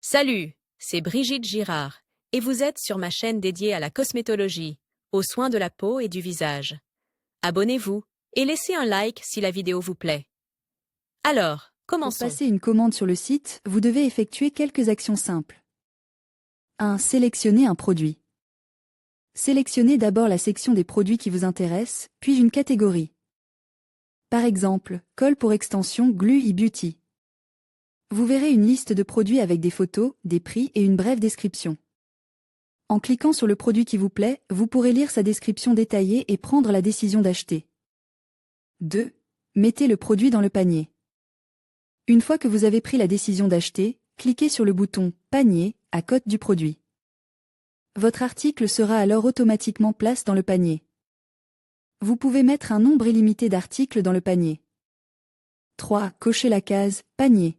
Salut, c'est Brigitte Girard, et vous êtes sur ma chaîne dédiée à la cosmétologie, aux soins de la peau et du visage. Abonnez-vous et laissez un like si la vidéo vous plaît. Alors, Pour commençons. passer une commande sur le site, vous devez effectuer quelques actions simples. 1. Sélectionner un produit. Sélectionnez d'abord la section des produits qui vous intéressent, puis une catégorie. Par exemple, colle pour extension Glue e-Beauty. Vous verrez une liste de produits avec des photos, des prix et une brève description. En cliquant sur le produit qui vous plaît, vous pourrez lire sa description détaillée et prendre la décision d'acheter. 2. Mettez le produit dans le panier. Une fois que vous avez pris la décision d'acheter, cliquez sur le bouton « Panier » à côté du produit. Votre article sera alors automatiquement placé dans le panier. Vous pouvez mettre un nombre illimité d'articles dans le panier. 3. Cochez la case « Panier ».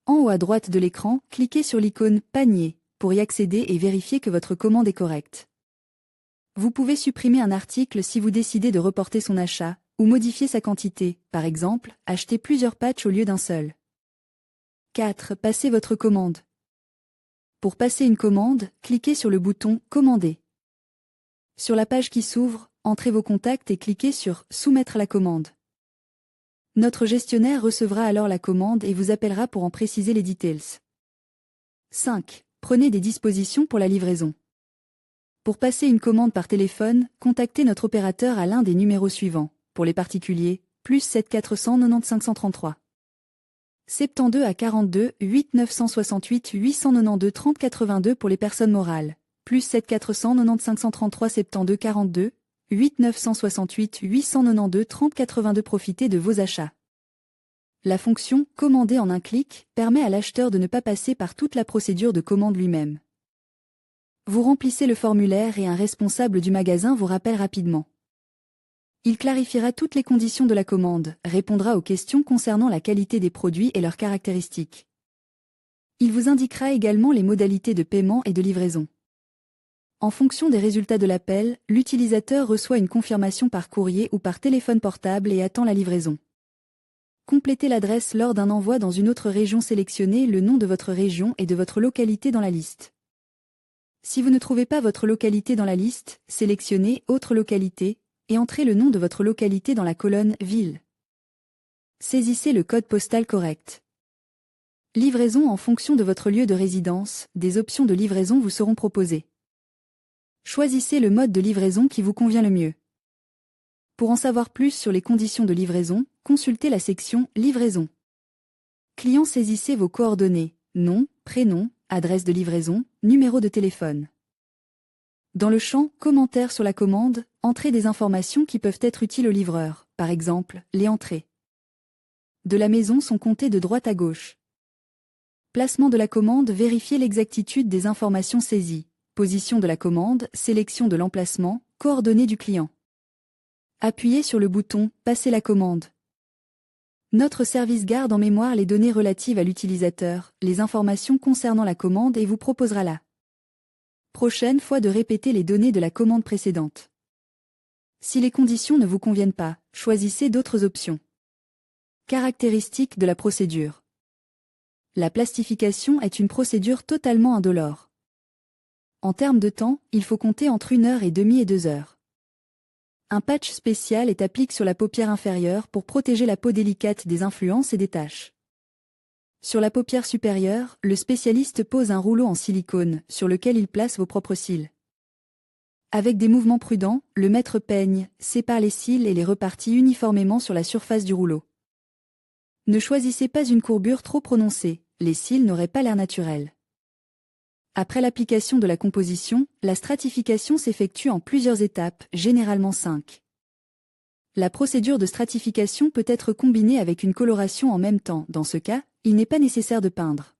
En haut à droite de l'écran, cliquez sur l'icône « Panier » pour y accéder et vérifier que votre commande est correcte. Vous pouvez supprimer un article si vous décidez de reporter son achat, ou modifier sa quantité, par exemple, acheter plusieurs patchs au lieu d'un seul. 4. Passez votre commande. Pour passer une commande, cliquez sur le bouton « Commander ». Sur la page qui s'ouvre, entrez vos contacts et cliquez sur « Soumettre la commande ». Notre gestionnaire recevra alors la commande et vous appellera pour en préciser les details. 5. Prenez des dispositions pour la livraison. Pour passer une commande par téléphone, contactez notre opérateur à l'un des numéros suivants. Pour les particuliers, +7 490 533. 72 à 42 8 968 892 30 82 pour les personnes morales. +7 490 533 72 42 8 968 892 30 82. Profitez de vos achats. La fonction « Commander en un clic » permet à l'acheteur de ne pas passer par toute la procédure de commande lui-même. Vous remplissez le formulaire et un responsable du magasin vous rappelle rapidement. Il clarifiera toutes les conditions de la commande, répondra aux questions concernant la qualité des produits et leurs caractéristiques. Il vous indiquera également les modalités de paiement et de livraison. En fonction des résultats de l'appel, l'utilisateur reçoit une confirmation par courrier ou par téléphone portable et attend la livraison. Complétez l'adresse lors d'un envoi dans une autre région. Sélectionnez le nom de votre région et de votre localité dans la liste. Si vous ne trouvez pas votre localité dans la liste, sélectionnez « Autre localité » et entrez le nom de votre localité dans la colonne « Ville ». Saisissez le code postal correct. Livraison en fonction de votre lieu de résidence, des options de livraison vous seront proposées. Choisissez le mode de livraison qui vous convient le mieux. Pour en savoir plus sur les conditions de livraison, consultez la section « Livraison ». Client, saisissez vos coordonnées, nom, prénom, adresse de livraison, numéro de téléphone. Dans le champ « Commentaires sur la commande », entrez des informations qui peuvent être utiles au livreur, par exemple, les entrées de la maison sont comptées de droite à gauche. Placement de la commande, vérifiez l'exactitude des informations saisies. Position de la commande, sélection de l'emplacement, coordonnées du client. Appuyez sur le bouton « Passer la commande ». Notre service garde en mémoire les données relatives à l'utilisateur, les informations concernant la commande et vous proposera la prochaine fois de répéter les données de la commande précédente. Si les conditions ne vous conviennent pas, choisissez d'autres options. Caractéristiques de la procédure. La plastification est une procédure totalement indolore. En termes de temps, il faut compter entre 1h30 et 2 heures. Un patch spécial est appliqué sur la paupière inférieure pour protéger la peau délicate des influences et des taches. Sur la paupière supérieure, le spécialiste pose un rouleau en silicone sur lequel il place vos propres cils. Avec des mouvements prudents, le maître peigne, sépare les cils et les repartit uniformément sur la surface du rouleau. Ne choisissez pas une courbure trop prononcée, les cils n'auraient pas l'air naturel. Après l'application de la composition, la stratification s'effectue en plusieurs étapes, généralement 5. La procédure de stratification peut être combinée avec une coloration en même temps. Dans ce cas, il n'est pas nécessaire de peindre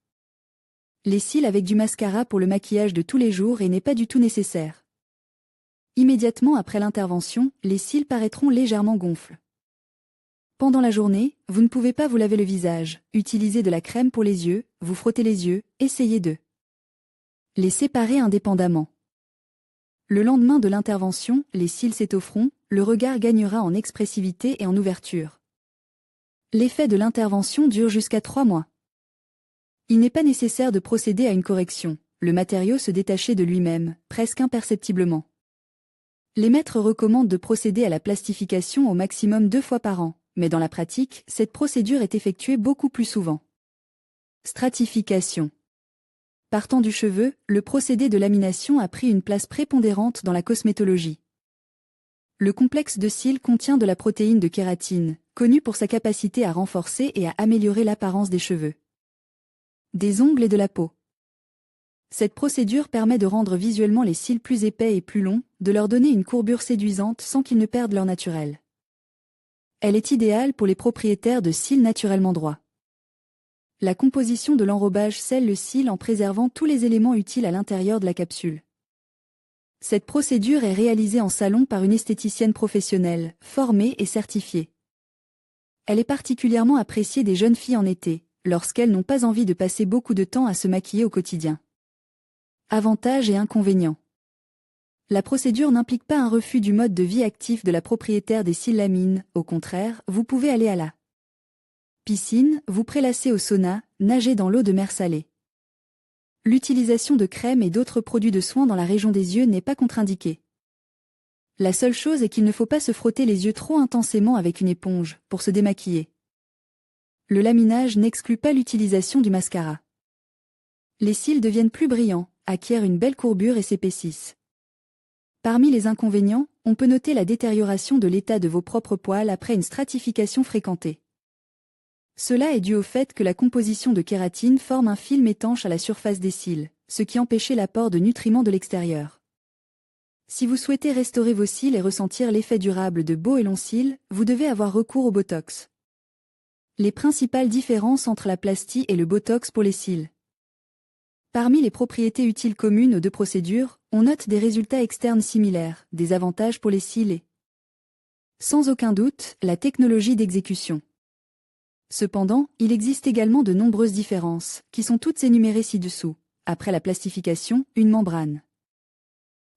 les cils avec du mascara pour le maquillage de tous les jours et n'est pas du tout nécessaire. Immédiatement après l'intervention, les cils paraîtront légèrement gonflés. Pendant la journée, vous ne pouvez pas vous laver le visage, utilisez de la crème pour les yeux, vous frottez les yeux, essayez de les séparer indépendamment. Le lendemain de l'intervention, les cils s'étofferont, le regard gagnera en expressivité et en ouverture. L'effet de l'intervention dure jusqu'à 3 mois. Il n'est pas nécessaire de procéder à une correction, le matériau se détachait de lui-même, presque imperceptiblement. Les maîtres recommandent de procéder à la plastification au maximum 2 fois par an, mais dans la pratique, cette procédure est effectuée beaucoup plus souvent. Stratification. Partant du cheveu, le procédé de lamination a pris une place prépondérante dans la cosmétologie. Le complexe de cils contient de la protéine de kératine, connue pour sa capacité à renforcer et à améliorer l'apparence des cheveux, des ongles et de la peau. Cette procédure permet de rendre visuellement les cils plus épais et plus longs, de leur donner une courbure séduisante sans qu'ils ne perdent leur naturel. Elle est idéale pour les propriétaires de cils naturellement droits. La composition de l'enrobage scelle le cil en préservant tous les éléments utiles à l'intérieur de la capsule. Cette procédure est réalisée en salon par une esthéticienne professionnelle, formée et certifiée. Elle est particulièrement appréciée des jeunes filles en été, lorsqu'elles n'ont pas envie de passer beaucoup de temps à se maquiller au quotidien. Avantages et inconvénients. La procédure n'implique pas un refus du mode de vie actif de la propriétaire des cils lamines, au contraire, vous pouvez aller à la piscine, vous prélasser au sauna, nager dans l'eau de mer salée. L'utilisation de crèmes et d'autres produits de soins dans la région des yeux n'est pas contre-indiquée. La seule chose est qu'il ne faut pas se frotter les yeux trop intensément avec une éponge, pour se démaquiller. Le laminage n'exclut pas l'utilisation du mascara. Les cils deviennent plus brillants, acquièrent une belle courbure et s'épaississent. Parmi les inconvénients, on peut noter la détérioration de l'état de vos propres poils après une stratification fréquentée. Cela est dû au fait que la composition de kératine forme un film étanche à la surface des cils, ce qui empêchait l'apport de nutriments de l'extérieur. Si vous souhaitez restaurer vos cils et ressentir l'effet durable de beaux et longs cils, vous devez avoir recours au Botox. Les principales différences entre la plastie et le Botox pour les cils. Parmi les propriétés utiles communes aux deux procédures, on note des résultats externes similaires, des avantages pour les cils et, sans aucun doute, la technologie d'exécution. Cependant, il existe également de nombreuses différences, qui sont toutes énumérées ci-dessous. Après la plastification, une membrane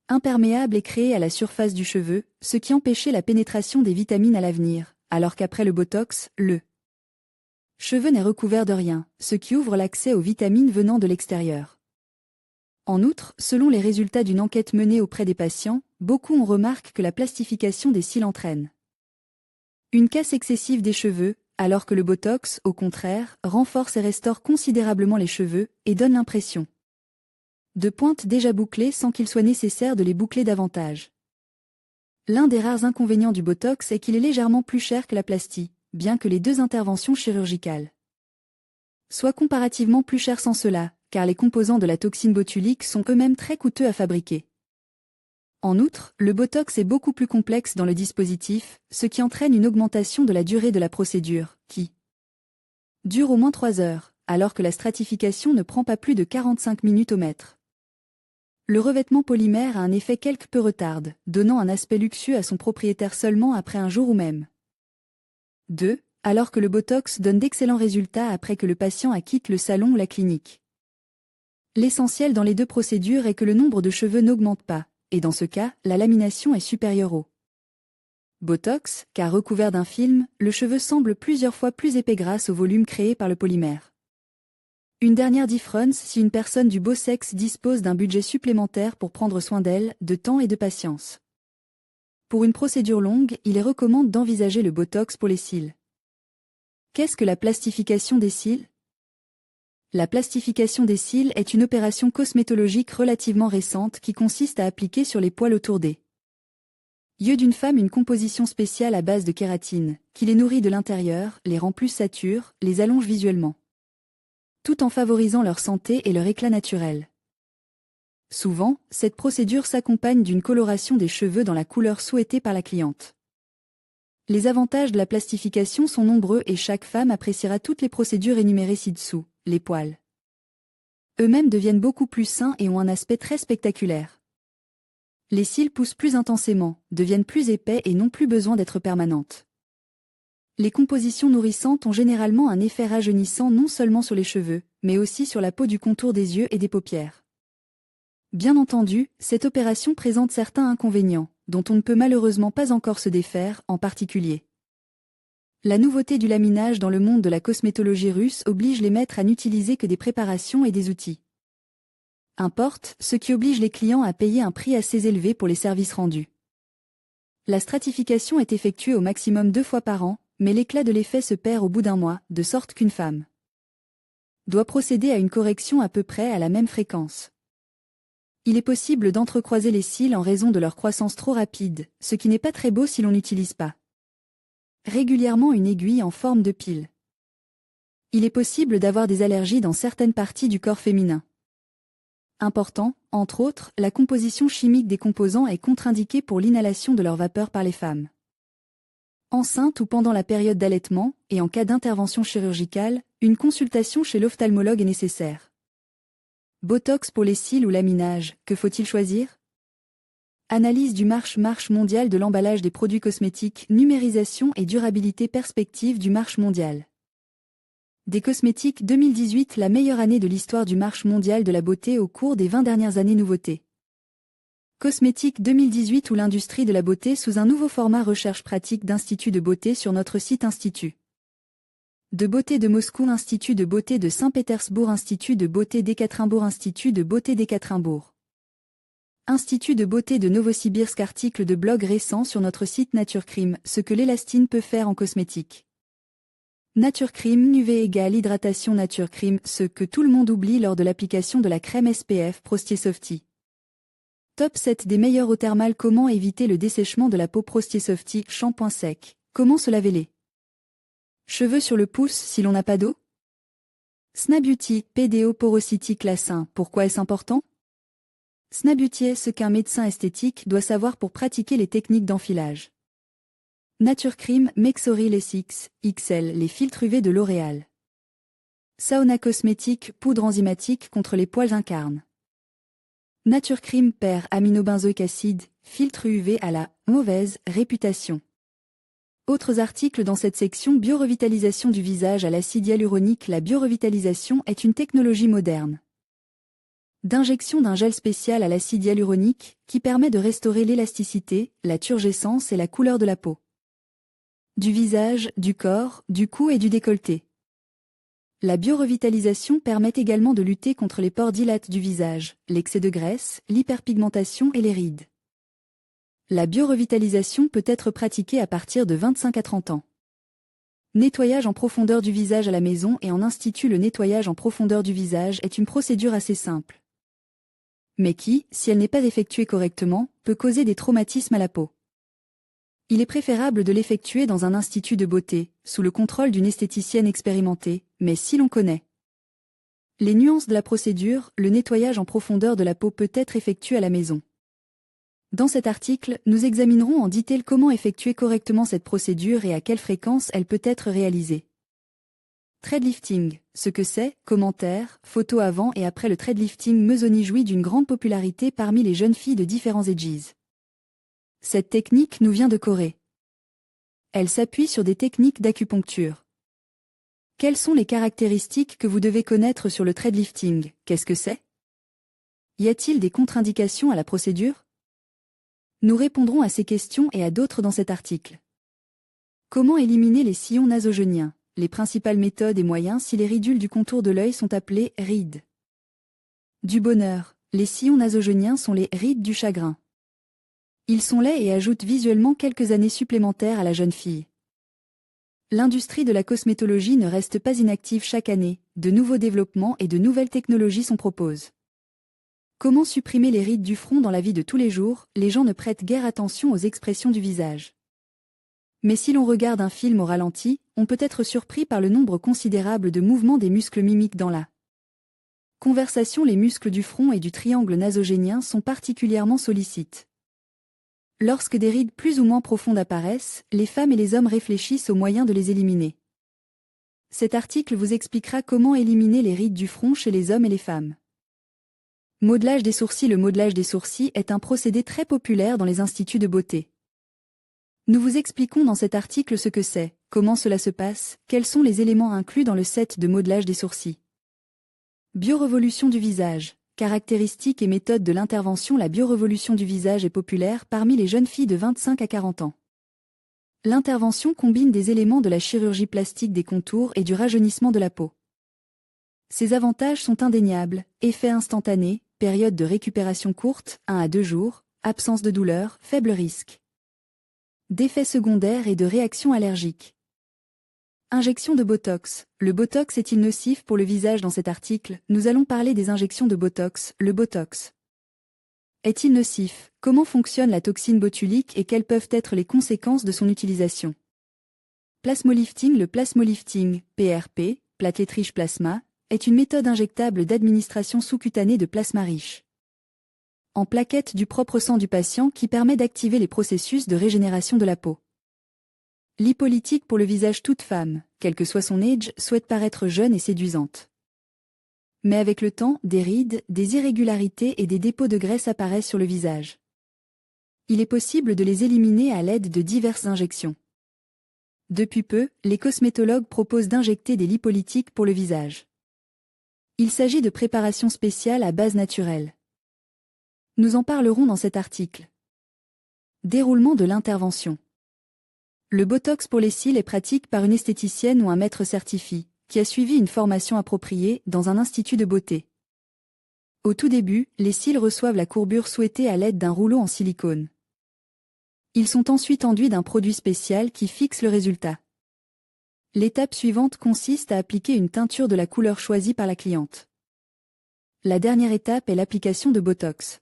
imperméable est créée à la surface du cheveu, ce qui empêchait la pénétration des vitamines à l'avenir, alors qu'après le Botox, le cheveu n'est recouvert de rien, ce qui ouvre l'accès aux vitamines venant de l'extérieur. En outre, selon les résultats d'une enquête menée auprès des patients, beaucoup ont remarqué que la plastification des cils entraîne une casse excessive des cheveux, alors que le Botox, au contraire, renforce et restaure considérablement les cheveux, et donne l'impression de pointes déjà bouclées sans qu'il soit nécessaire de les boucler davantage. L'un des rares inconvénients du Botox est qu'il est légèrement plus cher que la plastie, bien que les deux interventions chirurgicales soient comparativement plus chères sans cela, car les composants de la toxine botulique sont eux-mêmes très coûteux à fabriquer. En outre, le Botox est beaucoup plus complexe dans le dispositif, ce qui entraîne une augmentation de la durée de la procédure, qui dure au moins 3 heures, alors que la stratification ne prend pas plus de 45 minutes au mètre. Le revêtement polymère a un effet quelque peu retarde, donnant un aspect luxueux à son propriétaire seulement après un jour ou même 2, alors que le Botox donne d'excellents résultats après que le patient a quitté le salon ou la clinique. L'essentiel dans les deux procédures est que le nombre de cheveux n'augmente pas, et dans ce cas, la lamination est supérieure au Botox, car recouvert d'un film, le cheveu semble plusieurs fois plus épais grâce au volume créé par le polymère. Une dernière différence si une personne du beau sexe dispose d'un budget supplémentaire pour prendre soin d'elle, de temps et de patience. Pour une procédure longue, il est recommandé d'envisager le Botox pour les cils. Qu'est-ce que la plastification des cils ? La plastification des cils est une opération cosmétologique relativement récente qui consiste à appliquer sur les poils autour des yeux d'une femme une composition spéciale à base de kératine, qui les nourrit de l'intérieur, les rend plus satures, les allonge visuellement, tout en favorisant leur santé et leur éclat naturel. Souvent, cette procédure s'accompagne d'une coloration des cheveux dans la couleur souhaitée par la cliente. Les avantages de la plastification sont nombreux et chaque femme appréciera toutes les procédures énumérées ci-dessous. Les poils eux-mêmes deviennent beaucoup plus sains et ont un aspect très spectaculaire. Les cils poussent plus intensément, deviennent plus épais et n'ont plus besoin d'être permanentes. Les compositions nourrissantes ont généralement un effet rajeunissant non seulement sur les cheveux, mais aussi sur la peau du contour des yeux et des paupières. Bien entendu, cette opération présente certains inconvénients, dont on ne peut malheureusement pas encore se défaire, en particulier La nouveauté du laminage dans le monde de la cosmétologie russe oblige les maîtres à n'utiliser que des préparations et des outils importe, ce qui oblige les clients à payer un prix assez élevé pour les services rendus. La stratification est effectuée au maximum 2 fois par an, mais l'éclat de l'effet se perd au bout d'un mois, de sorte qu'une femme doit procéder à une correction à peu près à la même fréquence. Il est possible d'entrecroiser les cils en raison de leur croissance trop rapide, ce qui n'est pas très beau si l'on n'utilise pas régulièrement une aiguille en forme de pile. Il est possible d'avoir des allergies dans certaines parties du corps féminin. Important, entre autres, la composition chimique des composants est contre-indiquée pour l'inhalation de leur vapeur par les femmes enceintes ou pendant la période d'allaitement, et en cas d'intervention chirurgicale, une consultation chez l'ophtalmologue est nécessaire. Botox pour les cils ou laminage, que faut-il choisir? Analyse du marche mondial de l'emballage des produits cosmétiques, numérisation et durabilité perspective du marche mondial. Des cosmétiques 2018, la meilleure année de l'histoire du marche mondial de la beauté au cours des 20 dernières années. Nouveautés. Cosmétiques 2018 ou l'industrie de la beauté sous un nouveau format recherche pratique d'Institut de beauté sur notre site Institut de beauté de Moscou, Institut de beauté de Saint-Pétersbourg, Institut de beauté d'Ekaterinbourg, Institut de beauté d'Ekaterinbourg. Institut de beauté de Novosibirsk. Article de blog récent sur notre site Nature Crème, ce que l'élastine peut faire en cosmétique. Nature Crème UV égale hydratation. Nature Crème, ce que tout le monde oublie lors de l'application de la crème SPF Prostier Softy. Top 7 des meilleures eaux thermales. Comment éviter le dessèchement de la peau? Prostier Softy, shampoing sec. Comment se laver les cheveux sur le pouce si l'on n'a pas d'eau? Snabeauty, PDO Porosity Classe 1. Pourquoi est-ce important? Snabeauty est ce qu'un médecin esthétique doit savoir pour pratiquer les techniques d'enfilage. Nature Crème, Mexoryl SX, XL, les filtres UV de L'Oréal. Sauna Cosmétique, poudre enzymatique contre les poils incarne. Nature Crème perd aminobenzoïque acide, filtre UV à la mauvaise réputation. Autres articles dans cette section. Biorevitalisation du visage à l'acide hyaluronique. La biorevitalisation est une technologie moderne d'injection d'un gel spécial à l'acide hyaluronique qui permet de restaurer l'élasticité, la turgescence et la couleur de la peau du visage, du corps, du cou et du décolleté. La biorevitalisation permet également de lutter contre les pores dilatés du visage, l'excès de graisse, l'hyperpigmentation et les rides. La biorevitalisation peut être pratiquée à partir de 25 à 30 ans. Nettoyage en profondeur du visage à la maison et en institut. Le nettoyage en profondeur du visage est une procédure assez simple, mais qui, si elle n'est pas effectuée correctement, peut causer des traumatismes à la peau. Il est préférable de l'effectuer dans un institut de beauté, sous le contrôle d'une esthéticienne expérimentée, mais si l'on connaît les nuances de la procédure, le nettoyage en profondeur de la peau peut être effectué à la maison. Dans cet article, nous examinerons en détail comment effectuer correctement cette procédure et à quelle fréquence elle peut être réalisée. Threadlifting, ce que c'est, commentaires, photos avant et après le threadlifting. Mezzoni jouit d'une grande popularité parmi les jeunes filles de différents ages. Cette technique nous vient de Corée. Elle s'appuie sur des techniques d'acupuncture. Quelles sont les caractéristiques que vous devez connaître sur le threadlifting? Qu'est-ce que c'est? Y a-t-il des contre-indications à la procédure? Nous répondrons à ces questions et à d'autres dans cet article. Comment éliminer les sillons nasogéniens? Les principales méthodes et moyens si les ridules du contour de l'œil sont appelées rides du bonheur. Les sillons nasogéniens sont les rides du chagrin. Ils sont laids et ajoutent visuellement quelques années supplémentaires à la jeune fille. L'industrie de la cosmétologie ne reste pas inactive chaque année, de nouveaux développements et de nouvelles technologies sont proposées. Comment supprimer les rides du front dans la vie de tous les jours? Les gens ne prêtent guère attention aux expressions du visage. Mais si l'on regarde un film au ralenti, on peut être surpris par le nombre considérable de mouvements des muscles mimiques dans la conversation. Les muscles du front et du triangle nasogénien sont particulièrement sollicités. Lorsque des rides plus ou moins profondes apparaissent, les femmes et les hommes réfléchissent aux moyens de les éliminer. Cet article vous expliquera comment éliminer les rides du front chez les hommes et les femmes. Modelage des sourcils. Le modelage des sourcils est un procédé très populaire dans les instituts de beauté. Nous vous expliquons dans cet article ce que c'est, comment cela se passe, quels sont les éléments inclus dans le set de modelage des sourcils. Biorévolution du visage. Caractéristiques et méthodes de l'intervention. La biorévolution du visage est populaire parmi les jeunes filles de 25 à 40 ans. L'intervention combine des éléments de la chirurgie plastique des contours et du rajeunissement de la peau. Ses avantages sont indéniables: effet instantané, période de récupération courte, 1 à 2 jours, absence de douleur, faible risque d'effets secondaires et de réactions allergiques. Injection de Botox. Le Botox est-il nocif pour le visage? Dans cet article, nous allons parler des injections de Botox. Le Botox est-il nocif? Comment fonctionne la toxine botulique et quelles peuvent être les conséquences de son utilisation? Plasmolifting. Le plasmolifting, PRP, platelet-rich plasma, est une méthode injectable d'administration sous-cutanée de plasma riche en plaquettes du propre sang du patient qui permet d'activer les processus de régénération de la peau. Lipolytique pour le visage. Toute femme, quel que soit son âge, souhaite paraître jeune et séduisante. Mais avec le temps, des rides, des irrégularités et des dépôts de graisse apparaissent sur le visage. Il est possible de les éliminer à l'aide de diverses injections. Depuis peu, les cosmétologues proposent d'injecter des lipolytiques pour le visage. Il s'agit de préparations spéciales à base naturelle. Nous en parlerons dans cet article. Déroulement de l'intervention. Le Botox pour les cils est pratique par une esthéticienne ou un maître certifié, qui a suivi une formation appropriée dans un institut de beauté. Au tout début, les cils reçoivent la courbure souhaitée à l'aide d'un rouleau en silicone. Ils sont ensuite enduits d'un produit spécial qui fixe le résultat. L'étape suivante consiste à appliquer une teinture de la couleur choisie par la cliente. La dernière étape est l'application de Botox.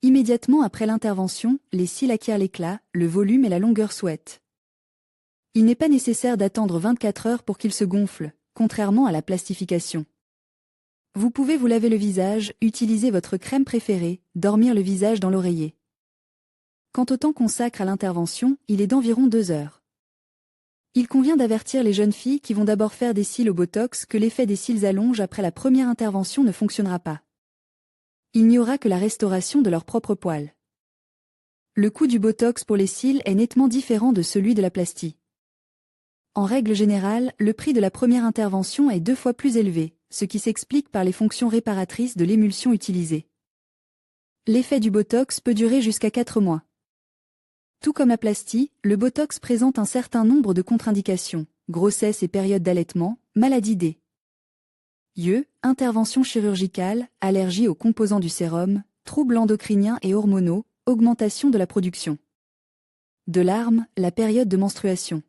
Immédiatement après l'intervention, les cils acquièrent l'éclat, le volume et la longueur souhaitée. Il n'est pas nécessaire d'attendre 24 heures pour qu'ils se gonflent, contrairement à la plastification. Vous pouvez vous laver le visage, utiliser votre crème préférée, dormir le visage dans l'oreiller. Quant au temps consacré à l'intervention, il est d'environ 2 heures. Il convient d'avertir les jeunes filles qui vont d'abord faire des cils au Botox que l'effet des cils allonge après la première intervention ne fonctionnera pas. Il n'y aura que la restauration de leurs propres poils. Le coût du Botox pour les cils est nettement différent de celui de la plastie. En règle générale, le prix de la première intervention est 2 fois plus élevé, ce qui s'explique par les fonctions réparatrices de l'émulsion utilisée. L'effet du Botox peut durer jusqu'à 4 mois. Tout comme la plastie, le Botox présente un certain nombre de contre-indications: grossesse et période d'allaitement, maladie des yeux, intervention chirurgicale, allergie aux composants du sérum, troubles endocriniens et hormonaux, augmentation de la production de larmes, la période de menstruation.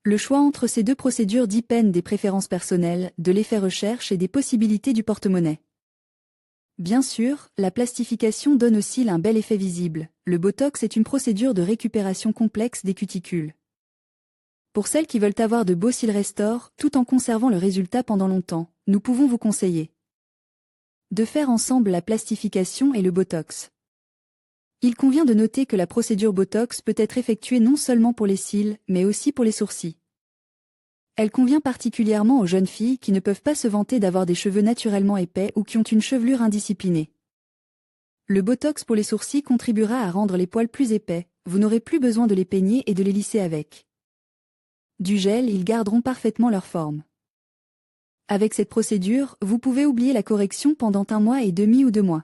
Le choix entre ces 2 procédures dépend des préférences personnelles, de l'effet recherche et des possibilités du porte-monnaie. Bien sûr, la plastification donne aussi un bel effet visible. Le Botox est une procédure de récupération complexe des cuticules. Pour celles qui veulent avoir de beaux cils restore, tout en conservant le résultat pendant longtemps, nous pouvons vous conseiller de faire ensemble la plastification et le Botox. Il convient de noter que la procédure Botox peut être effectuée non seulement pour les cils, mais aussi pour les sourcils. Elle convient particulièrement aux jeunes filles qui ne peuvent pas se vanter d'avoir des cheveux naturellement épais ou qui ont une chevelure indisciplinée. Le Botox pour les sourcils contribuera à rendre les poils plus épais, vous n'aurez plus besoin de les peigner et de les lisser avec du gel, ils garderont parfaitement leur forme. Avec cette procédure, vous pouvez oublier la correction pendant 1 mois et demi ou 2 mois.